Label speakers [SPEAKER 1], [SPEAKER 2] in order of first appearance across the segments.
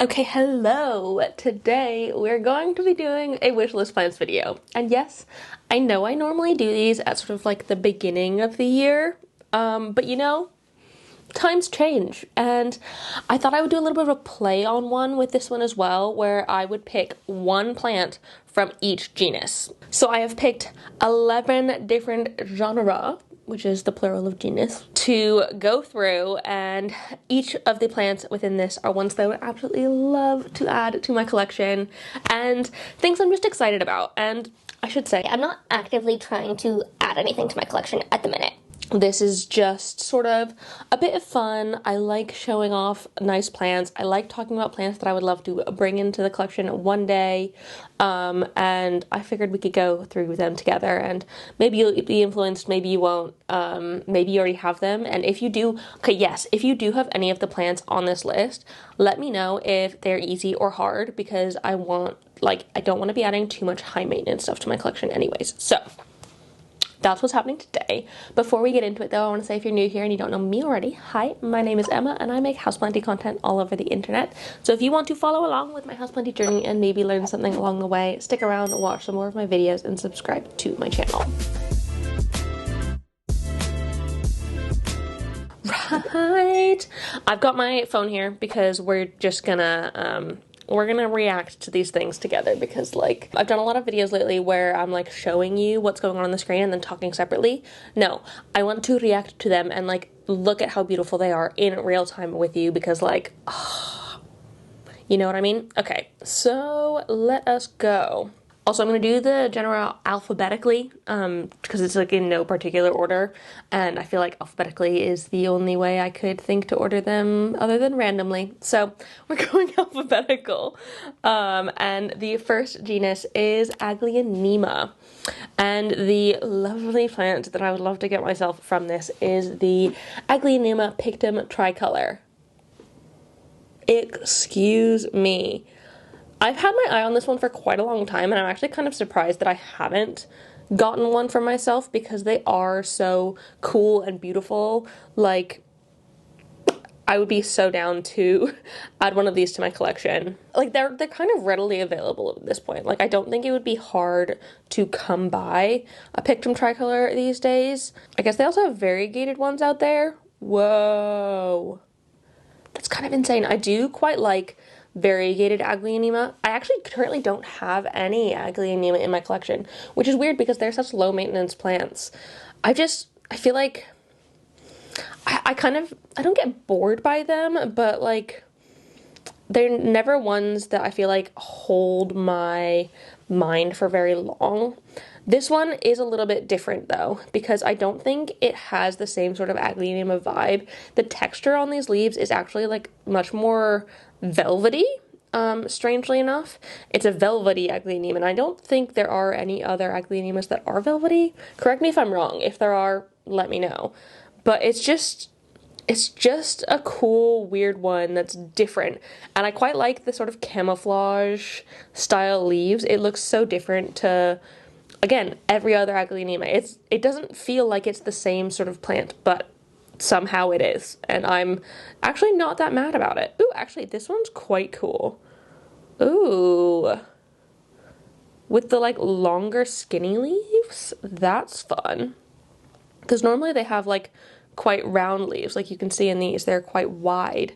[SPEAKER 1] Okay, hello! Today we're going to be doing a wishlist plants video. And yes, I know I normally do these at sort of like the beginning of the year, but you know, times change. And I thought I would do a little bit of a play on one with this one as well, where I would pick one plant from each genus. So I have picked 11 different genera, which is the plural of genus, to go through, and each of the plants within this are ones that I would absolutely love to add to my collection, and things I'm just excited about. And I should say,
[SPEAKER 2] I'm not actively trying to add anything to my collection at the minute.
[SPEAKER 1] this is just sort of a bit of fun. I like showing off nice plants. I like talking about plants that I would love to bring into the collection one day. And I figured we could go through them together, and maybe you'll be influenced, maybe you won't. Maybe you already have them. And if you do, okay, yes, if you do have any of the plants on this list, let me know if they're easy or hard, because I don't want to be adding too much high maintenance stuff to my collection anyways. So that's what's happening today. Before we get into it though, I want to say, if you're new here and you don't know me already, hi, my name is Emma and I make houseplanting content all over the internet. So if you want to follow along with my houseplanting journey and maybe learn something along the way, stick around, watch some more of my videos, and subscribe to my channel. Right, I've got my phone here because we're just gonna react to these things together, because like I've done a lot of videos lately where I'm like showing you what's going on the screen and then talking separately. No, I want to react to them and like look at how beautiful they are in real time with you, because like, you know what I mean? Okay, so let us go. Also, I'm going to do the genera alphabetically, because it's like in no particular order, and I feel like alphabetically is the only way I could think to order them other than randomly. So we're going alphabetical. And the first genus is aglaonema. And the lovely plant that I would love to get myself from this is the Aglaonema pictum tricolor. Excuse me. I've had my eye on this one for quite a long time, and I'm actually kind of surprised that I haven't gotten one for myself, because they are so cool and beautiful. Like, I would be so down to add one of these to my collection. Like, they're kind of readily available at this point. Like, I don't think it would be hard to come by a pictum tricolor these days. I guess they also have variegated ones out there. Whoa. That's kind of insane. I do quite like variegated aglaonema. I actually currently don't have any aglaonema in my collection, which is weird because they're such low maintenance plants. I feel like I don't get bored by them, but like they're never ones that I feel like hold my mind for very long. This one is a little bit different though, because I don't think it has the same sort of aglaonema vibe. The texture on these leaves is actually like much more velvety, strangely enough. It's a velvety aglaonema, and I don't think there are any other aglaonemas that are velvety. Correct me if I'm wrong. If there are, let me know. But it's just a cool, weird one that's different. And I quite like the sort of camouflage style leaves. It looks so different to, again, every other aglaonema. It doesn't feel like it's the same sort of plant, but somehow it is, and I'm actually not that mad about it. Ooh, actually, this one's quite cool. Ooh. With the, like, longer skinny leaves? That's fun. Because normally they have, like, quite round leaves. Like you can see in these, they're quite wide.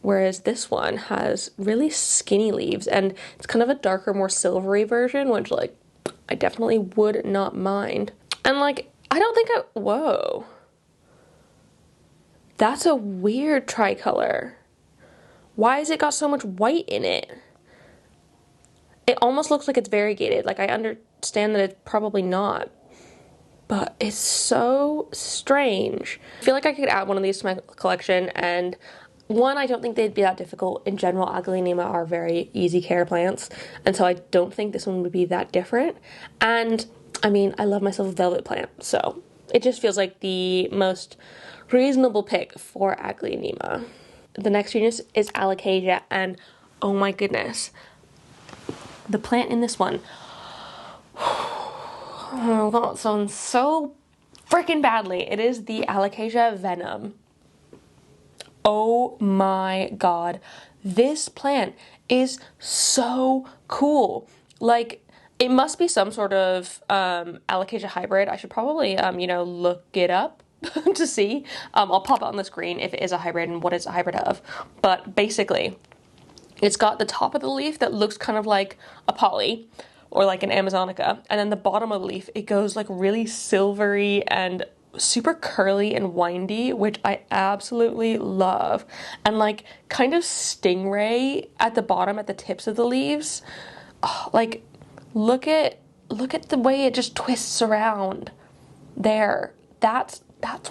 [SPEAKER 1] Whereas this one has really skinny leaves, and it's kind of a darker, more silvery version, which, like, I definitely would not mind. And, like, I don't think whoa. That's a weird tricolor. Why has it got so much white in it? It almost looks like it's variegated. Like, I understand that it's probably not, but it's so strange. I feel like I could add one of these to my collection, and one, I don't think they'd be that difficult. In general, aglaonema are very easy care plants, and so I don't think this one would be that different. And, I mean, I love myself a velvet plant, so it just feels like the most reasonable pick for aglaonema. The next genus is alocasia, and oh my goodness, the plant in this one, oh, that sounds so freaking badly. It is the alocasia venom. Oh my god, this plant is so cool. Like, it must be some sort of alocasia hybrid. I should probably, look it up to see. I'll pop it on the screen if it is a hybrid and what it's a hybrid of. But basically, it's got the top of the leaf that looks kind of like a poly or like an Amazonica. And then the bottom of the leaf, it goes like really silvery and super curly and windy, which I absolutely love. And like kind of stingray at the bottom, at the tips of the leaves. Oh, like, look at the way it just twists around there. That's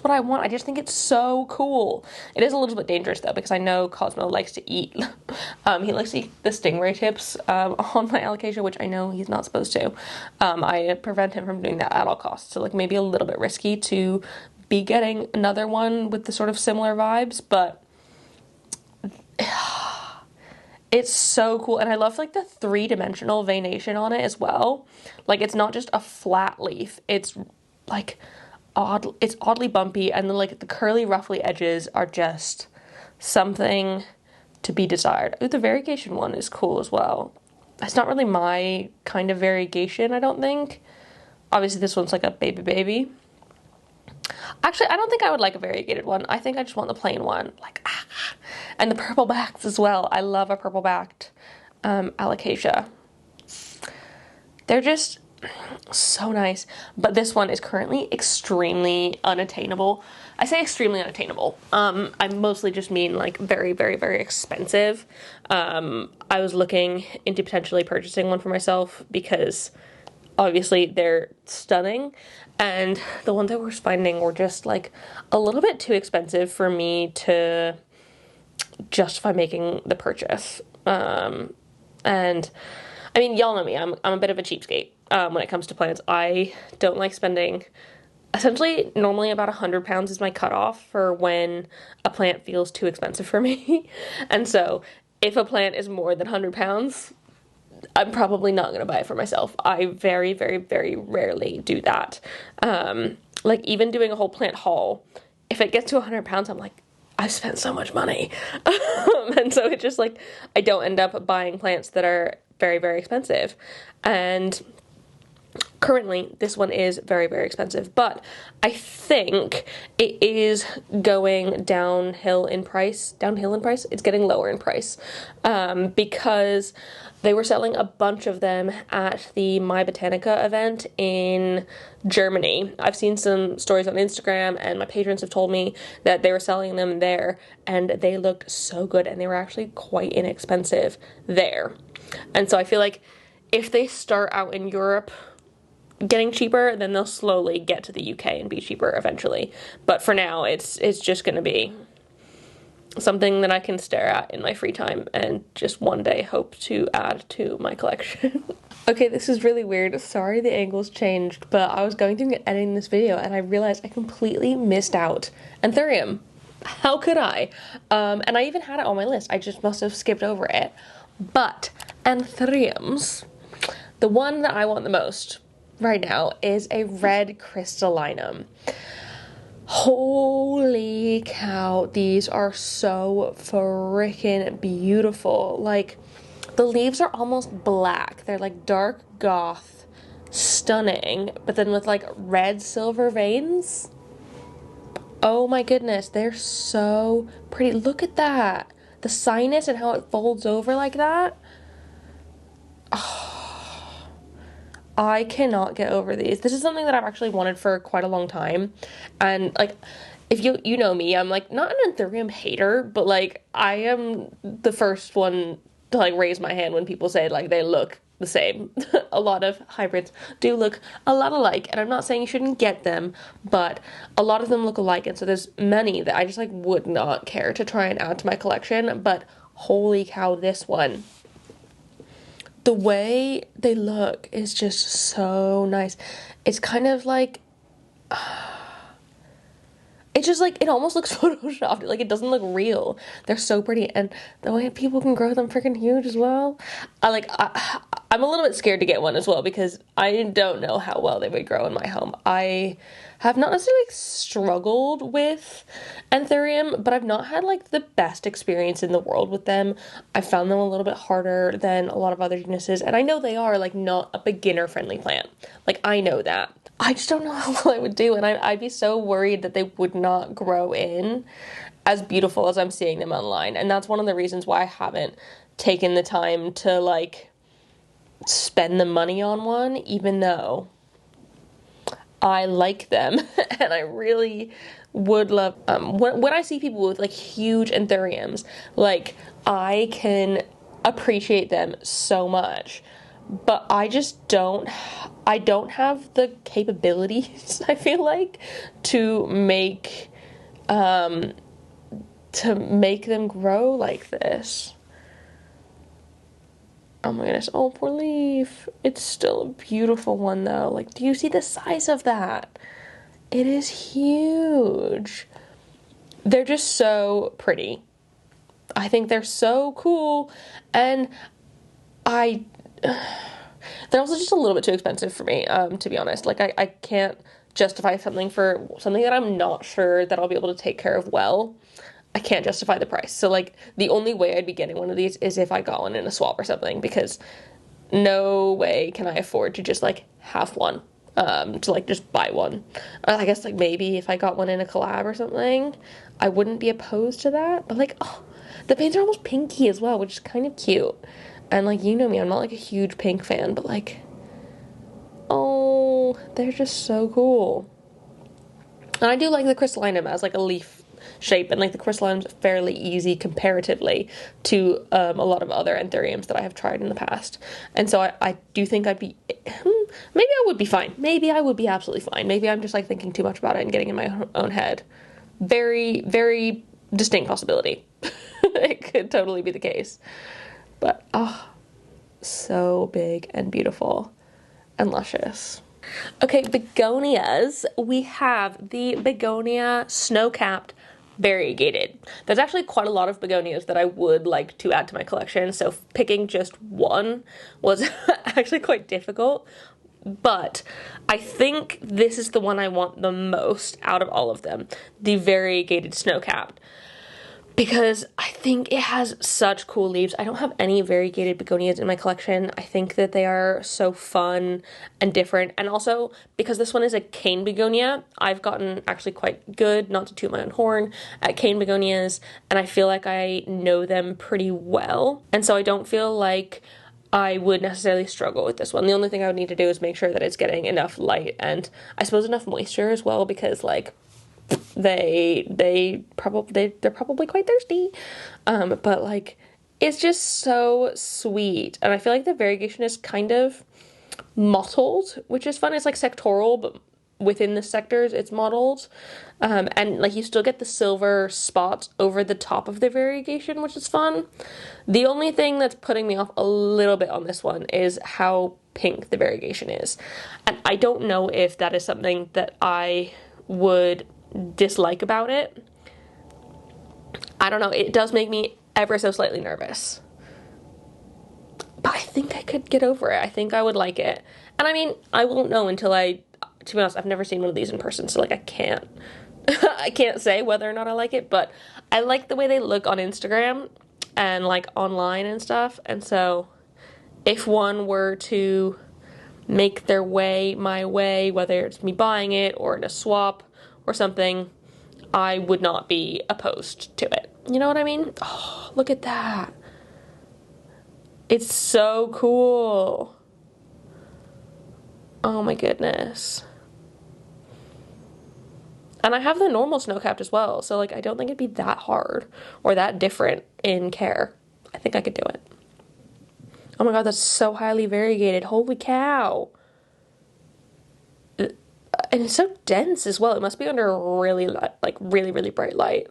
[SPEAKER 1] what I want. I just think it's so cool. It is a little bit dangerous though, because I know Cosmo likes to eat. He likes to eat the stingray tips on my alocasia, which I know he's not supposed to. I prevent him from doing that at all costs. So like maybe a little bit risky to be getting another one with the sort of similar vibes, but it's so cool. And I love like the 3-dimensional veination on it as well. Like, it's not just a flat leaf. It's like it's oddly bumpy, and then like the curly ruffly edges are just something to be desired. Ooh, the variegation one is cool as well. It's not really my kind of variegation, I don't think. Obviously this one's like a baby. Actually, I don't think I would like a variegated one. I think I just want the plain one. Like, and the purple backs as well. I love a purple backed alocasia. They're just so nice. But this one is currently extremely unattainable. I say extremely unattainable. I mostly just mean like very, very, very expensive. I was looking into potentially purchasing one for myself because obviously they're stunning, and the ones I was finding were just like a little bit too expensive for me to justify making the purchase. And I mean, y'all know me, I'm a bit of a cheapskate when it comes to plants. I don't like spending, essentially normally about £100 is my cutoff for when a plant feels too expensive for me. And so if a plant is more than £100, I'm probably not going to buy it for myself. I very, very, very rarely do that. Like even doing a whole plant haul, if it gets to £100, I'm like, I've spent so much money. And so it's just like, I don't end up buying plants that are very, very expensive. And currently this one is very, very expensive, but I think it is going downhill in price. It's getting lower in price, because they were selling a bunch of them at the My Botanica event in Germany. I've seen some stories on Instagram, and my patrons have told me that they were selling them there, and they looked so good, and they were actually quite inexpensive there. And so I feel like if they start out in Europe getting cheaper, then they'll slowly get to the UK and be cheaper eventually. But for now, it's just going to be something that I can stare at in my free time and just one day hope to add to my collection. Okay, this is really weird. Sorry the angles changed, but I was going through and editing this video and I realized I completely missed out anthurium. How could I? And I even had it on my list. I just must have skipped over it. But anthuriums, the one that I want the most right now is a red crystallinum. Holy cow, these are so freaking beautiful. Like, the leaves are almost black. They're like dark goth, stunning, but then with like red silver veins. Oh my goodness, they're so pretty. Look at that. The sinus and how it folds over like that. Oh, I cannot get over these. This is something that I've actually wanted for quite a long time. And like, if you know me, I'm like not an anthurium hater, but like I am the first one to like raise my hand when people say like they look the same. A lot of hybrids do look a lot alike, and I'm not saying you shouldn't get them, but a lot of them look alike, and so there's many that I just like would not care to try and add to my collection. But holy cow, this one, the way they look is just so nice. It's kind of like, it's just like, it almost looks photoshopped. Like, it doesn't look real. They're so pretty. And the way people can grow them freaking huge as well. I I'm a little bit scared to get one as well because I don't know how well they would grow in my home. I have not necessarily struggled with anthurium, but I've not had like the best experience in the world with them. I found them a little bit harder than a lot of other genuses, and I know they are like not a beginner friendly plant. Like I know that. I just don't know how well I would do, and I'd be so worried that they would not grow in as beautiful as I'm seeing them online. And that's one of the reasons why I haven't taken the time to like spend the money on one, even though I like them and I really would love when I see people with like huge anthuriums, like I can appreciate them so much, but I just don't have the capabilities, I feel like, to make them grow like this. Oh my goodness, oh poor leaf. It's still a beautiful one though. Like, do you see the size of that? It is huge. They're just so pretty. I think they're so cool, and they're also just a little bit too expensive for me, to be honest. Like, I can't justify something for something that I'm not sure that I'll be able to take care of well. I can't justify the price. So, like, the only way I'd be getting one of these is if I got one in a swap or something, because no way can I afford to just, like, have one, to, like, just buy one. I guess, like, maybe if I got one in a collab or something, I wouldn't be opposed to that. But, like, oh, the paints are almost pinky as well, which is kind of cute. And, like, you know me, I'm not, like, a huge pink fan, but, like, oh, they're just so cool. And I do like the crystallinum as, like, a leaf shape, and like the crystallinum's fairly easy comparatively to a lot of other anthuriums that I have tried in the past, and so I do think I'd be maybe I would be fine, maybe I would be absolutely fine, maybe I'm just like thinking too much about it and getting in my own head. Very, very distinct possibility. It could totally be the case, but oh, so big and beautiful and luscious. Okay, begonias. We have the begonia snow-capped variegated. There's actually quite a lot of begonias that I would like to add to my collection, so picking just one was actually quite difficult, but I think this is the one I want the most out of all of them, the variegated snow-capped, because I think it has such cool leaves. I don't have any variegated begonias in my collection. I think that they are so fun and different. And also, because this one is a cane begonia, I've gotten actually quite good, not to toot my own horn, at cane begonias. And I feel like I know them pretty well. And so I don't feel like I would necessarily struggle with this one. The only thing I would need to do is make sure that it's getting enough light and I suppose enough moisture as well, because like they're probably quite thirsty, but like it's just so sweet, and I feel like the variegation is kind of mottled, which is fun. It's like sectoral, but within the sectors it's mottled, and like you still get the silver spots over the top of the variegation, which is fun. The only thing that's putting me off a little bit on this one is how pink the variegation is, and I don't know if that is something that I would dislike about it. I don't know, it does make me ever so slightly nervous, but I think I could get over it. I think I would like it, and I mean, I won't know until to be honest, I've never seen one of these in person, so like I can't say whether or not I like it, but I like the way they look on Instagram and like online and stuff, and so if one were to make their way my way, whether it's me buying it or in a swap or something, I would not be opposed to it. You know what I mean? Oh, look at that. It's so cool. Oh my goodness. And I have the normal snow-capped as well, so like I don't think it'd be that hard or that different in care. I think I could do it. Oh my god, that's so highly variegated. Holy cow. And it's so dense as well. It must be under a really, like, really, really bright light.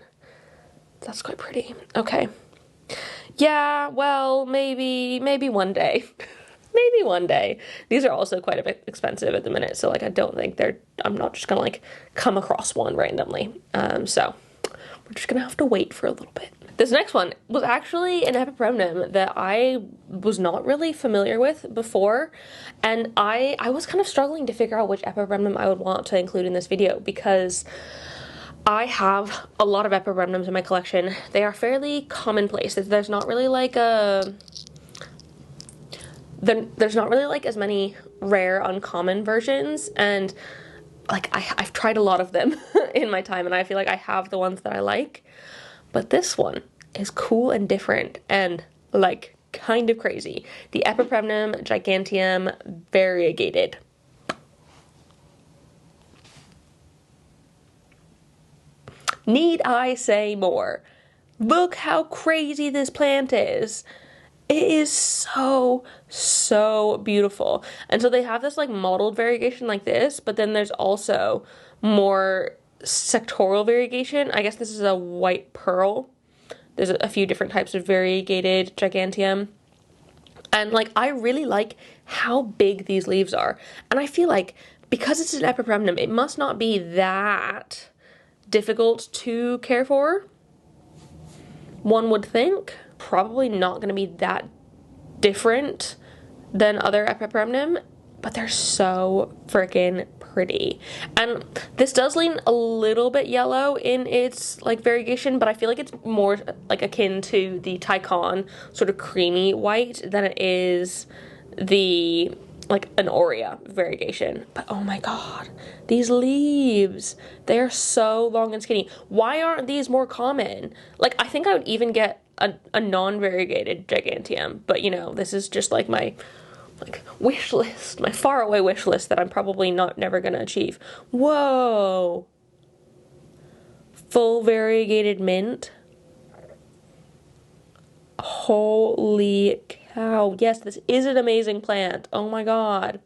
[SPEAKER 1] That's quite pretty. Okay. Yeah, well, maybe one day. Maybe one day. These are also quite a bit expensive at the minute, so, like, I don't think I'm not just gonna, like, come across one randomly. So, we're we're just gonna have to wait for a little bit. This next one was actually an epipremnum that I was not really familiar with before, and I was kind of struggling to figure out which epipremnum I would want to include in this video because I have a lot of epipremnums in my collection. They are fairly commonplace. There's not really like there's not really like as many rare, uncommon versions, and like I've tried a lot of them in my time, and I feel like I have the ones that I like. But this one is cool and different and like kind of crazy. The epipremnum giganteum variegated. Need I say more? Look how crazy this plant is. It is so, so beautiful. And so they have this like mottled variegation like this, but then there's also more sectoral variegation. I guess this is a white pearl. There's a few different types of variegated giganteum. And like, I really like how big these leaves are. And I feel like because it's an epipremnum, it must not be that difficult to care for. One would think. Probably not going to be that different than other epipremnum, but they're so freaking pretty. And this does lean a little bit yellow in its like variegation, but I feel like it's more like akin to the Tycon sort of creamy white than it is the like an aurea variegation. But oh my god, these leaves, they are so long and skinny. Why aren't these more common? Like, I think I would even get a non-variegated giganteum, but you know, this is just like my like wish list, my faraway wish list that I'm probably never gonna achieve. Whoa, full variegated mint. Holy cow, yes, this is an amazing plant. Oh my god,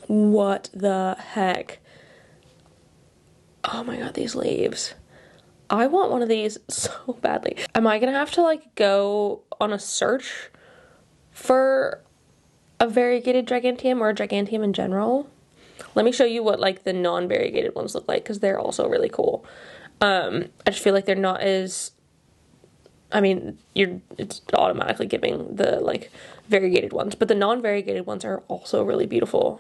[SPEAKER 1] what the heck. Oh my god, these leaves. I want one of these so badly. Am I gonna have to like go on a search for a variegated giganteum or a giganteum in general? Let me show you what like the non-variegated ones look like, because they're also really cool. I just feel like they're not as, I mean, it's automatically giving the like variegated ones, but the non-variegated ones are also really beautiful.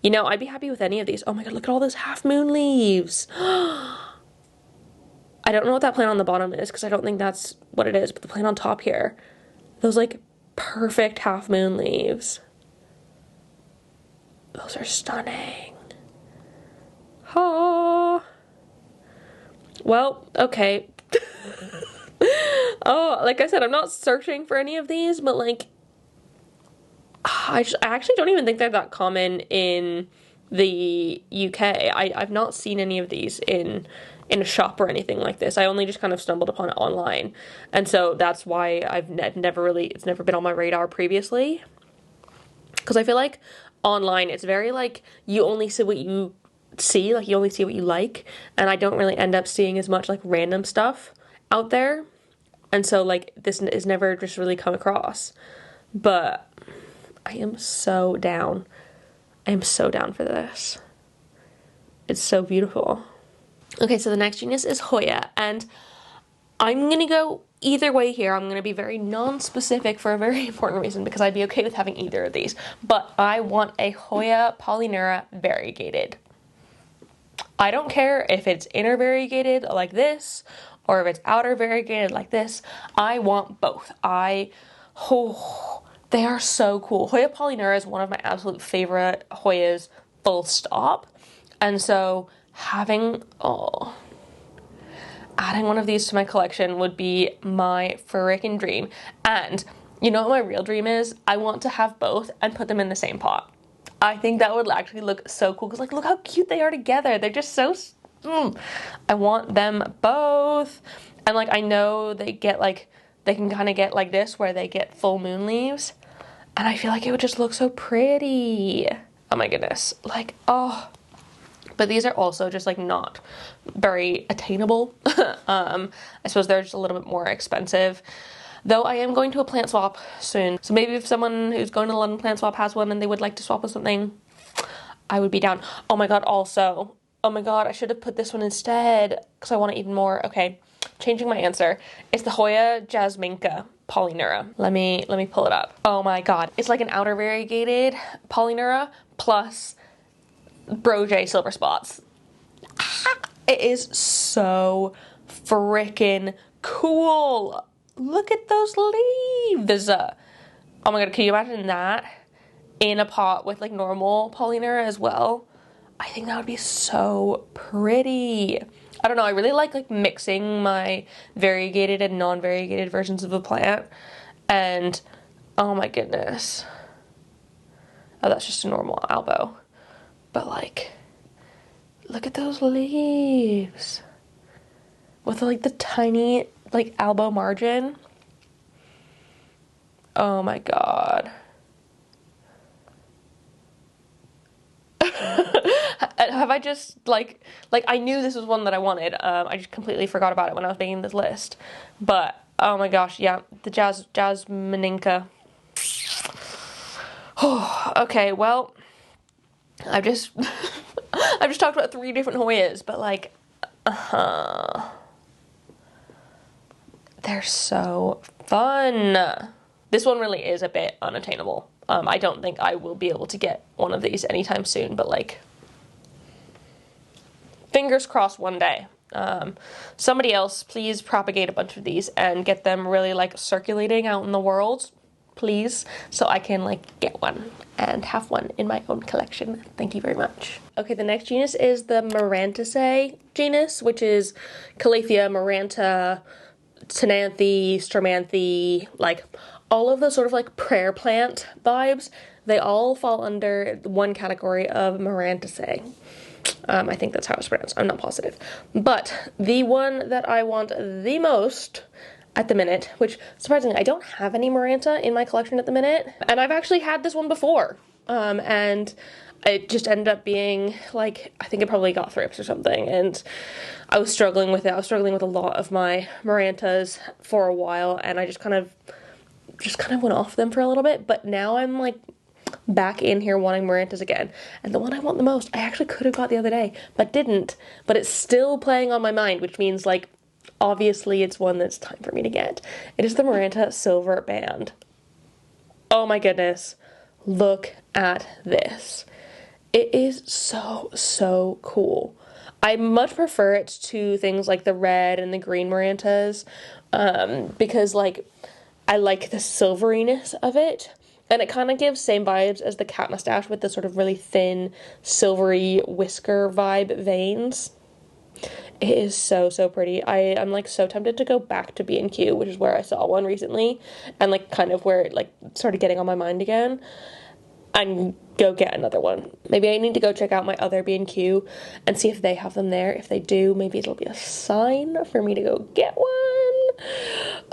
[SPEAKER 1] You know, I'd be happy with any of these. Oh my god, look at all those half moon leaves. I don't know what that plant on the bottom is because I don't think that's what it is, but the plant on top here, those like perfect half moon leaves. Those are stunning. Oh. Well, okay. Oh, like I said, I'm not searching for any of these, but like, I actually don't even think they're that common in the UK. I've not seen any of these in a shop or anything like this. I only just kind of stumbled upon it online. And so that's why it's never been on my radar previously. Because I feel like online, it's very like, you only see what you see, like you only see what you like. And I don't really end up seeing as much like random stuff out there. And so like, this is never just really come across. But I am so down. I am so down for this. It's so beautiful. Okay, so the next genus is Hoya, and I'm gonna go either way here. I'm gonna be very non-specific for a very important reason, because I'd be okay with having either of these. But I want a Hoya polyneura variegated. I don't care if it's inner variegated like this, or if it's outer variegated like this. I want both. They are so cool. Hoya polyneura is one of my absolute favorite Hoyas, full stop. And so adding one of these to my collection would be my freaking dream. And you know what my real dream is? I want to have both and put them in the same pot. I think that would actually look so cool, because like, look how cute they are together. They're just so, I want them both. And like, I know they can kind of get like this, where they get full moon leaves. And I feel like it would just look so pretty. Oh my goodness. Like, oh. But these are also just like not very attainable. I suppose they're just a little bit more expensive. Though I am going to a plant swap soon. So maybe if someone who's going to London plant swap has one and they would like to swap with something, I would be down. Oh my god, also. Oh my god, I should have put this one instead because I want it even more. Okay, changing my answer. It's the Hoya jasminca polyneura. Let me pull it up. Oh my god. It's like an outer variegated polyneura plus broglie silver spots. It is so freaking cool. Look at those leaves. Oh my god, can you imagine that in a pot with like normal polyneura as well? I think that would be so pretty. I don't know, I really like mixing my variegated and non-variegated versions of a plant. And oh my goodness. Oh, that's just a normal albo. But like, look at those leaves. With like the tiny like albo margin. Oh my god. Have I just like I knew this was one that I wanted. I just completely forgot about it when I was making this list. But oh my gosh, yeah, the jasmininca. Okay, well, I've just I've just talked about 3 different Hoyas, but like, they're so fun. This one really is a bit unattainable. I don't think I will be able to get one of these anytime soon, but like, fingers crossed one day. Somebody else, please propagate a bunch of these and get them really like circulating out in the world, please, so I can like get one and have one in my own collection. Thank you very much. Okay, the next genus is the Marantacae genus, which is Calathea, Maranta, Tenanthe, Stromanthe, like all of the sort of like prayer plant vibes. They all fall under one category of Marantaceae. I think that's how it's pronounced. I'm not positive. But the one that I want the most at the minute, which surprisingly I don't have any Maranta in my collection at the minute, and I've actually had this one before, and it just ended up being like, I think it probably got thrips or something, and I was struggling with it. I was struggling with a lot of my Marantas for a while, and I just kind of went off them for a little bit, but now I'm like back in here wanting Marantas again. And the one I want the most, I actually could have got the other day, but didn't. But it's still playing on my mind, which means like, obviously it's one that's time for me to get. It is the Maranta Silver Band. Oh my goodness. Look at this. It is so cool. I much prefer it to things like the red and the green Marantas, because like, I like the silveriness of it, and it kind of gives same vibes as the cat mustache with the sort of really thin, silvery whisker vibe veins. It is so pretty. I'm like so tempted to go back to B&Q, which is where I saw one recently, and like kind of where it like started getting on my mind again, and go get another one. Maybe I need to go check out my other B&Q and see if they have them there. If they do, maybe it'll be a sign for me to go get one.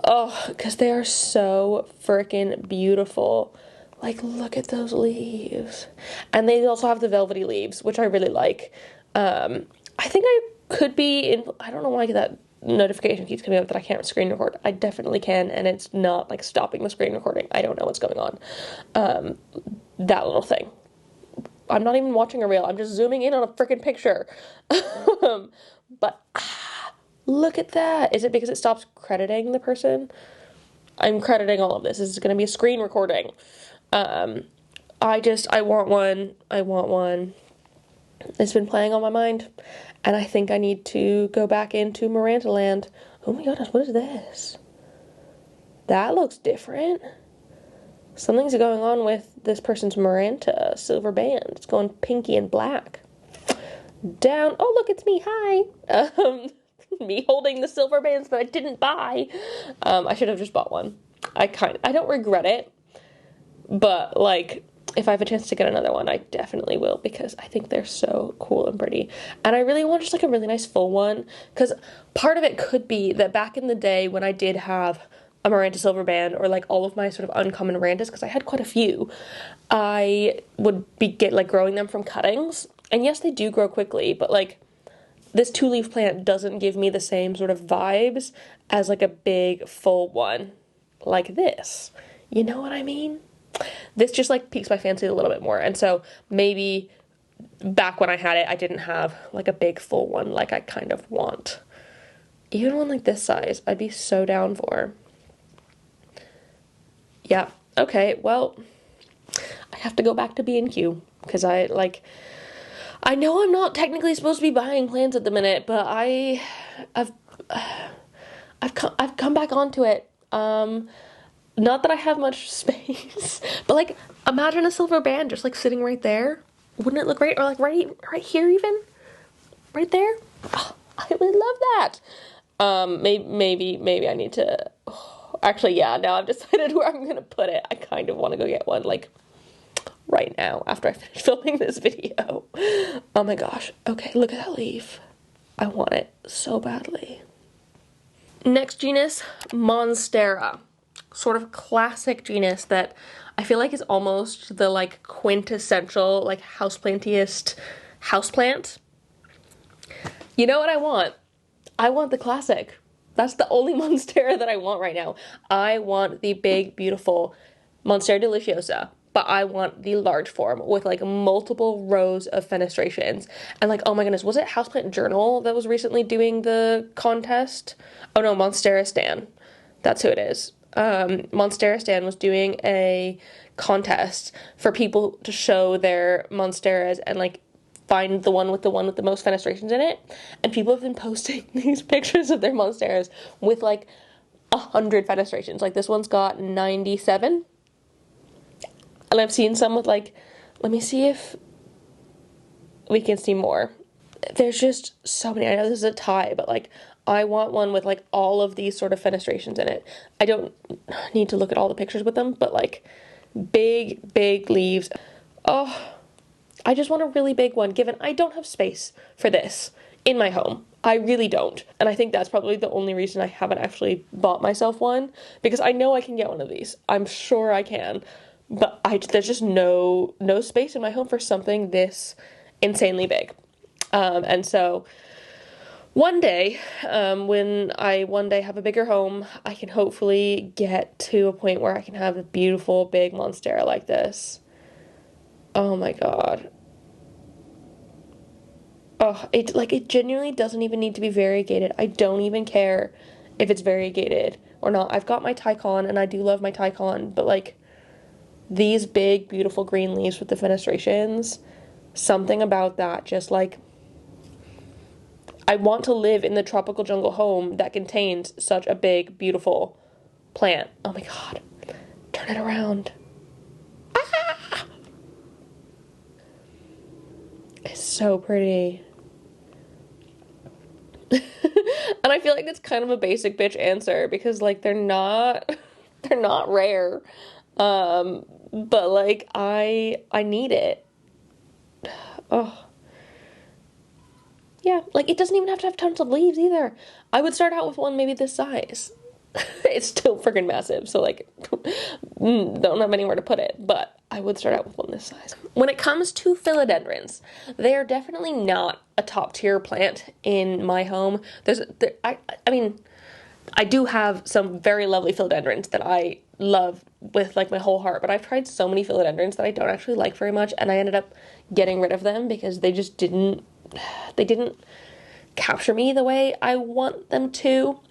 [SPEAKER 1] Oh, because they are so freaking beautiful. Like, look at those leaves. And they also have the velvety leaves, which I really like. I think I could be in, I don't know why that notification keeps coming up that I can't screen record. I definitely can, and it's not like stopping the screen recording. I don't know what's going on. That little thing. I'm not even watching a reel. I'm just zooming in on a freaking picture. But look at that. Is it because it stops crediting the person? I'm crediting all of this. This is going to be a screen recording. I want one. I want one. It's been playing on my mind, and I think I need to go back into Maranta land. Oh my goodness, what is this? That looks different. Something's going on with this person's Maranta silver band. It's going pinky and black. Down. Oh, look, it's me. Hi. Me holding the silver bands that I didn't buy. I should have just bought one. I don't regret it, but like, if I have a chance to get another one, I definitely will, because I think they're so cool and pretty. And I really want just like a really nice full one, because part of it could be that back in the day when I did have a Maranta silver band, or like all of my sort of uncommon Marantas, because I had quite a few, I would be growing them from cuttings. And yes, they do grow quickly, but like, this 2-leaf plant doesn't give me the same sort of vibes as like a big full one like this. You know what I mean? This just like piques my fancy a little bit more. And so maybe back when I had it, I didn't have like a big full one like I kind of want. Even one like this size, I'd be so down for. Yeah, okay, well, I have to go back to B&Q because I know I'm not technically supposed to be buying plants at the minute, but I've come back onto it. Not that I have much space, but like imagine a silver band just like sitting right there. Wouldn't it look great? Or like right here even? Right there? Oh, I would love that. Maybe I need to, actually, yeah, now I've decided where I'm gonna put it. I kind of want to go get one like right now after I finish filming this video. Oh my gosh. Okay, look at that leaf. I want it so badly. Next genus, monstera. Sort of classic genus that I feel like is almost the like quintessential like houseplantiest houseplant. You know what I want? I want the classic. That's the only monstera that I want right now. I want the big, beautiful Monstera deliciosa, but I want the large form with like multiple rows of fenestrations. And like, oh my goodness, was it Houseplant Journal that was recently doing the contest? Oh no, Monstera Stan. That's who it is. Monstera Stan was doing a contest for people to show their monsteras and like find the one with the most fenestrations in it. And people have been posting these pictures of their monsteras with like 100 fenestrations. Like this one's got 97. And I've seen some with like, let me see if we can see more. There's just so many. I know this is a tie, but like I want one with like all of these sort of fenestrations in it. I don't need to look at all the pictures with them, but like big leaves. Oh, I just want a really big one, given I don't have space for this in my home. I really don't. And I think that's probably the only reason I haven't actually bought myself one, because I know I can get one of these. I'm sure I can. But there's just no space in my home for something this insanely big. And so one day, when I one day have a bigger home, I can hopefully get to a point where I can have a beautiful big monstera like this. Oh my god. Oh, it genuinely doesn't even need to be variegated. I don't even care if it's variegated or not. I've got my Tycon and I do love my Tycon, but like these big, beautiful green leaves with the fenestrations, something about that just like, I want to live in the tropical jungle home that contains such a big, beautiful plant. Oh my god. Turn it around. Ah! It's so pretty. And I feel like it's kind of a basic bitch answer because like they're not rare. But like I need it. Oh. Yeah, like it doesn't even have to have tons of leaves either. I would start out with one maybe this size. It's still freaking massive, so like don't have anywhere to put it, but I would start out with one this size. When it comes to philodendrons, they are definitely not a top tier plant in my home. I mean, I do have some very lovely philodendrons that I love with like my whole heart, but I've tried so many philodendrons that I don't actually like very much, and I ended up getting rid of them because they just didn't capture me the way I want them to.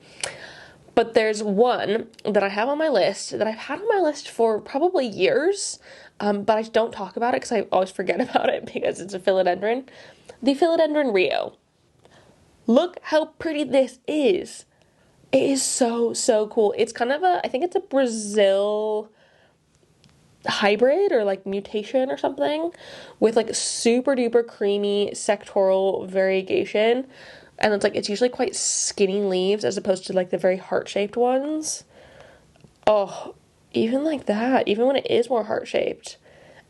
[SPEAKER 1] But there's one that I have on my list that I've had on my list for probably years, but I don't talk about it because I always forget about it because it's a philodendron. The philodendron Rio. Look how pretty this is. It is so cool. It's kind of I think it's a Brazil hybrid or like mutation or something with like super duper creamy sectoral variegation. And it's usually quite skinny leaves as opposed to like the very heart-shaped ones. Oh, even like that, even when it is more heart-shaped,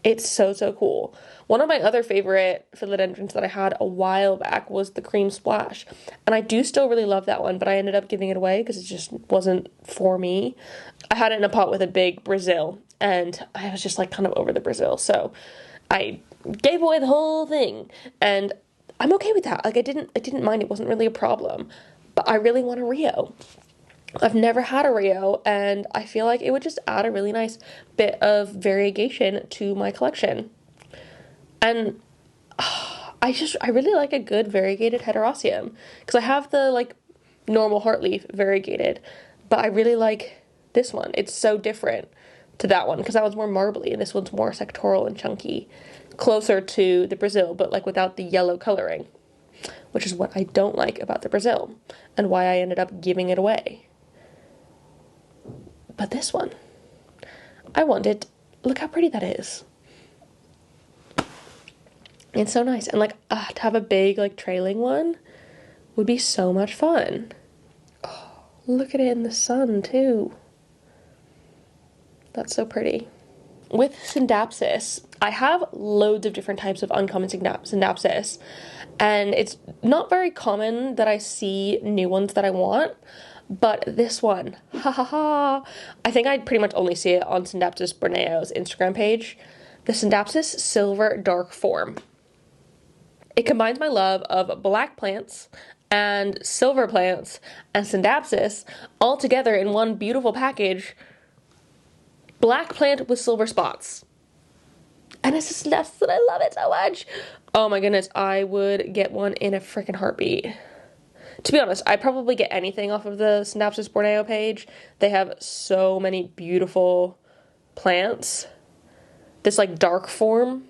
[SPEAKER 1] it's so cool. One of my other favorite philodendrons that I had a while back was the Cream Splash. And I do still really love that one, but I ended up giving it away because it just wasn't for me. I had it in a pot with a big Brazil, and I was just like kind of over the Brazil. So I gave away the whole thing. And I'm okay with that. Like I didn't mind. It wasn't really a problem. But I really want a Rio. I've never had a Rio, and I feel like it would just add a really nice bit of variegation to my collection. And I really like a good variegated heterosteum because I have the like normal heartleaf variegated, but I really like this one. It's so different to that one because that one's more marbly and this one's more sectoral and chunky, closer to the Brazil, but like without the yellow coloring, which is what I don't like about the Brazil and why I ended up giving it away. But this one, I want it. Look how pretty that is. It's so nice. And like to have a big like trailing one would be so much fun. Oh, look at it in the sun too. That's so pretty. With Scindapsus, I have loads of different types of uncommon Scindapsus, and it's not very common that I see new ones that I want, but this one, ha ha ha, I think I'd pretty much only see it on Scindapsus Borneo's Instagram page, the Scindapsus Silver Dark Form. It combines my love of black plants and silver plants and Scindapsus all together in one beautiful package. Black plant with silver spots. And it's just nuts that I love it so much. Oh my goodness, I would get one in a freaking heartbeat. To be honest, I'd probably get anything off of the Scindapsus Borneo page. They have so many beautiful plants. This like dark form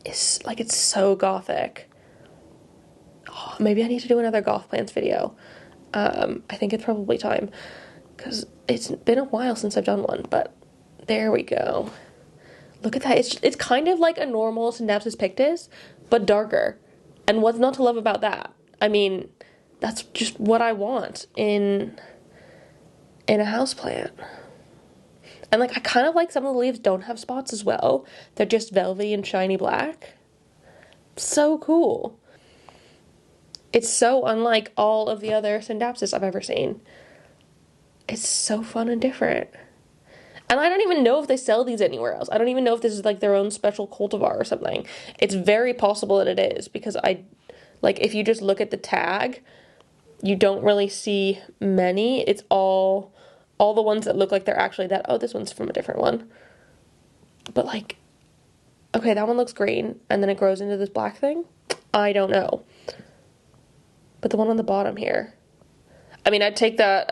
[SPEAKER 1] is like, it's so gothic. Oh, maybe I need to do another goth plants video. I think it's probably time because it's been a while since I've done one, but there we go. Look at that. It's kind of like a normal Scindapsus pictus, but darker. And what's not to love about that? I mean, that's just what I want in a houseplant. And like, I kind of like some of the leaves don't have spots as well. They're just velvety and shiny black. So cool. It's so unlike all of the other Scindapsus I've ever seen. It's so fun and different. And I don't even know if they sell these anywhere else. I don't even know if this is like their own special cultivar or something. It's very possible that it is because if you just look at the tag, you don't really see many. It's all the ones that look like they're actually that. Oh, this one's from a different one. But like, okay, that one looks green and then it grows into this black thing. I don't know. But the one on the bottom here, I mean, I'd take that,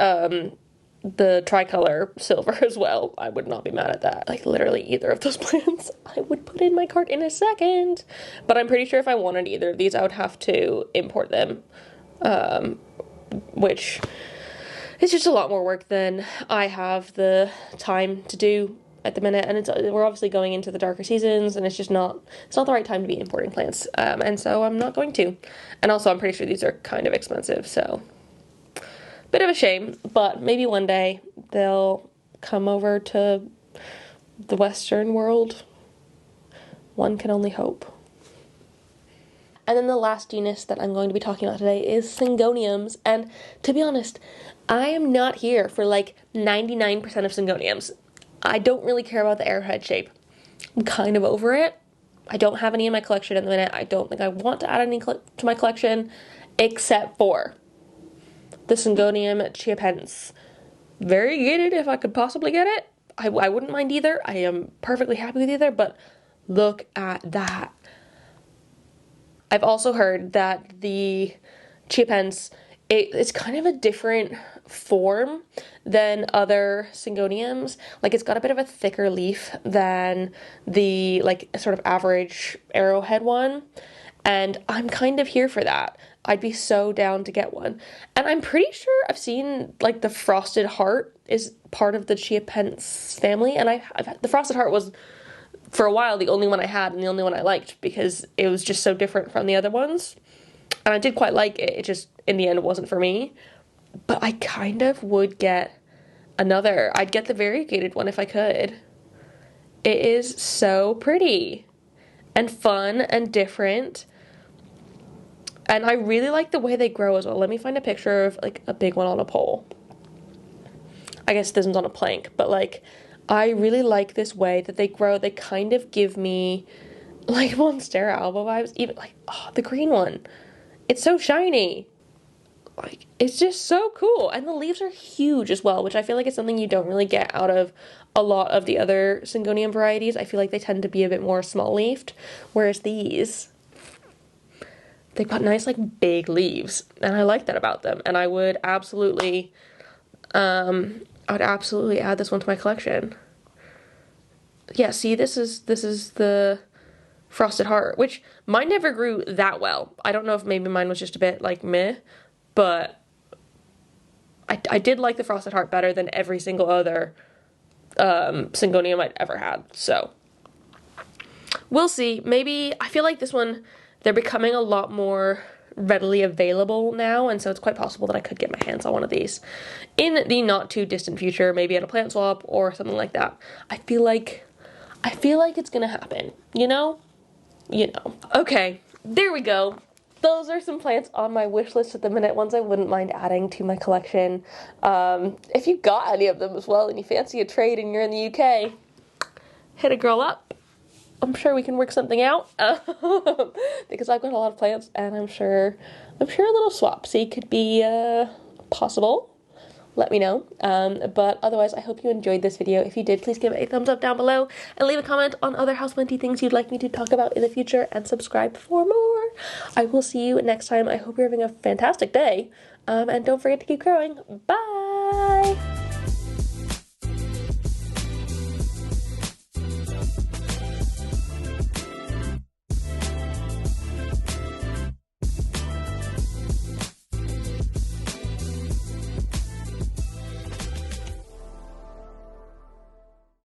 [SPEAKER 1] the tricolor silver as well. I would not be mad at that. Like literally either of those plants I would put in my cart in a second. But I'm pretty sure if I wanted either of these I would have to import them. Which is just a lot more work than I have the time to do at the minute. And we're obviously going into the darker seasons and it's not the right time to be importing plants. And so I'm not going to. And also I'm pretty sure these are kind of expensive, so bit of a shame, but maybe one day they'll come over to the Western world. One can only hope. And then the last genus that I'm going to be talking about today is syngoniums. And to be honest, I am not here for like 99% of syngoniums. I don't really care about the arrowhead shape. I'm kind of over it. I don't have any in my collection at the minute. I don't think I want to add any to my collection, except for the Syngonium chiapense. Variegated if I could possibly get it. I wouldn't mind either. I am perfectly happy with either, but look at that. I've also heard that the chiapense, it's kind of a different form than other syngoniums. Like it's got a bit of a thicker leaf than the like sort of average arrowhead one. And I'm kind of here for that. I'd be so down to get one. And I'm pretty sure I've seen, like, the frosted heart is part of the chiapense family. And the frosted heart was, for a while, the only one I had and the only one I liked because it was just so different from the other ones. And I did quite like it. It just, in the end, it wasn't for me. But I kind of would get another. I'd get the variegated one if I could. It is so pretty and fun and different. And I really like the way they grow as well. Let me find a picture of, like, a big one on a pole. I guess this one's on a plank. But, like, I really like this way that they grow. They kind of give me, like, monstera alba vibes. Even, like, oh, the green one. It's so shiny. Like, it's just so cool. And the leaves are huge as well, which I feel like is something you don't really get out of a lot of the other syngonium varieties. I feel like they tend to be a bit more small-leafed, whereas these, they've got nice, like, big leaves, and I like that about them. And I would absolutely add this one to my collection. Yeah, see, this is the frosted heart, which mine never grew that well. I don't know if maybe mine was just a bit, like, meh, but I did like the frosted heart better than every single other syngonium I'd ever had, so we'll see. Maybe, I feel like this one, they're becoming a lot more readily available now, and so it's quite possible that I could get my hands on one of these in the not too distant future, maybe at a plant swap or something like that. I feel like it's gonna happen, you know? Okay, there we go. Those are some plants on my wish list at the minute, ones I wouldn't mind adding to my collection. If you got any of them as well and you fancy a trade and you're in the UK, hit a girl up. I'm sure we can work something out, because I've got a lot of plants, and I'm sure a little swapsy could be possible. Let me know. But otherwise, I hope you enjoyed this video. If you did, please give it a thumbs up down below and leave a comment on other houseplanty things you'd like me to talk about in the future, and subscribe for more. I will see you next time. I hope you're having a fantastic day, and don't forget to keep growing. Bye!